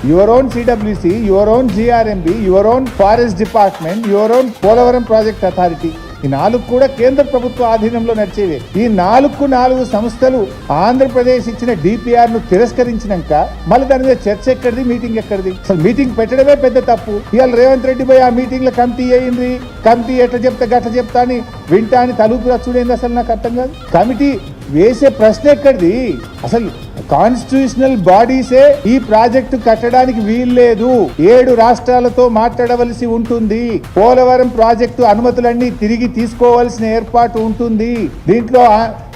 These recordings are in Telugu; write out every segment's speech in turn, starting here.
Your own CWC, your own GRMB, your own forest department, your own Polavaram project authority. ఈ 4 కూడా కేంద్ర ప్రభుత్వ ఆధీనంలో నడిచేవే. ఈ 4 సంస్థలు ఆంధ్రప్రదేశ్ ఇచ్చిన డిపిఆర్ ను తిరస్కరించినాక మళ్ళీ దాని మీద చర్చ ఎక్కడిది, మీటింగ్ ఎక్కడిది? అసలు మీటింగ్ పెట్టడమే పెద్ద తప్పు. ఇవాళ రేవంత్ రెడ్డి పోయి ఆ మీటింగ్ లో కమిటీ అయ్యింది, కమిటీ ఎట్లా చెప్తా గట్ల చెప్తా అని వింటా అని తలుపు రచ్చుడేంది? అసలు నాకు అర్థం కాదు. కమిటీ వేసే ప్రశ్న ఎక్కడిది? అసలు కాన్స్టిట్యూషనల్ బాడీసే ఈ ప్రాజెక్టు కట్టడానికి వీల్లేదు, 7 రాష్ట్రాలతో మాట్లాడవలసి ఉంటుంది, పోలవరం ప్రాజెక్టు అనుమతులన్నీ తిరిగి తీసుకోవాల్సిన ఏర్పాటు ఉంటుంది, దీంట్లో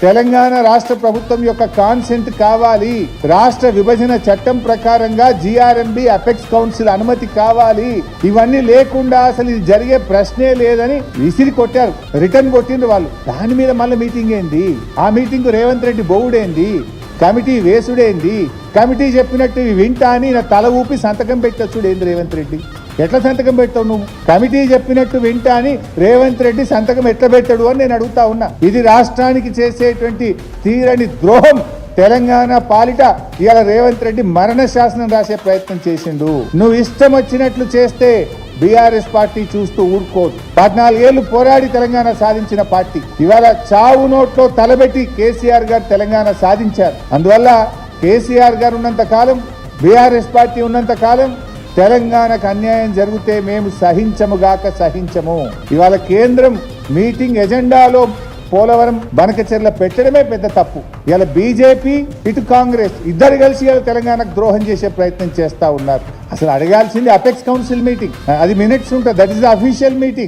తెలంగాణ రాష్ట్ర ప్రభుత్వం యొక్క కాన్సెంట్ కావాలి, రాష్ట్ర విభజన చట్టం ప్రకారంగా జిఆర్ఎంబి అపెక్స్ కౌన్సిల్ అనుమతి కావాలి, ఇవన్నీ లేకుండా అసలు ఇది జరిగే ప్రశ్నే లేదని విసిరి కొట్టారు, రిటర్న్ కొట్టిండ్రు వాళ్ళు. దాని మీద మళ్ళీ మీటింగ్ ఏంది? ఆ మీటింగ్ రేవంత్ రెడ్డి బోవుడేంది? కమిటీ వేసుడేంది? కమిటీ చెప్పినట్టు వింటా అని నా తల ఊపి సంతకం పెట్టొచ్చుడేంది రేవంత్ రెడ్డి? ఎట్లా సంతకం పెడతావు నువ్వు? కమిటీ చెప్పినట్టు వింటా అని రేవంత్ రెడ్డి సంతకం ఎట్లా పెట్టాడు అని నేను అడుగుతా ఉన్నా. ఇది రాష్ట్రానికి చేసేటువంటి తీరని ద్రోహం. తెలంగాణ పాలిట ఇవాళ రేవంత్ రెడ్డి మరణ శాసనం రాసే ప్రయత్నం చేసిండు. నువ్వు ఇష్టం వచ్చినట్లు చేస్తే బీఆర్ఎస్ పార్టీ చూస్తూ ఊరుకోదు. 14 ఏళ్లు పోరాడి తెలంగాణ సాధించిన పార్టీ ఇవాళ చావు నోట్లో తలబెట్టి కేసీఆర్ గారు తెలంగాణ సాధించారు. అందువల్ల కేసీఆర్ గారు ఉన్నంత కాలం, బీఆర్ఎస్ పార్టీ ఉన్నంత కాలం తెలంగాణకు అన్యాయం జరిగితే మేము సహించము. ఇవాళ కేంద్రం మీటింగ్ ఎజెండాలో పోలవరం బనకచెర్ల పెట్టడమే పెద్ద తప్పు. ఇలా బీజేపీ ఇటు కాంగ్రెస్ ఇద్దరు కలిసి ఇలా తెలంగాణకు ద్రోహం చేసే ప్రయత్నం చేస్తా ఉన్నారు. అసలు అడగాల్సింది అపెక్స్ కౌన్సిల్ మీటింగ్, అది మినిట్స్ ఉంటుంది, that is the official meeting.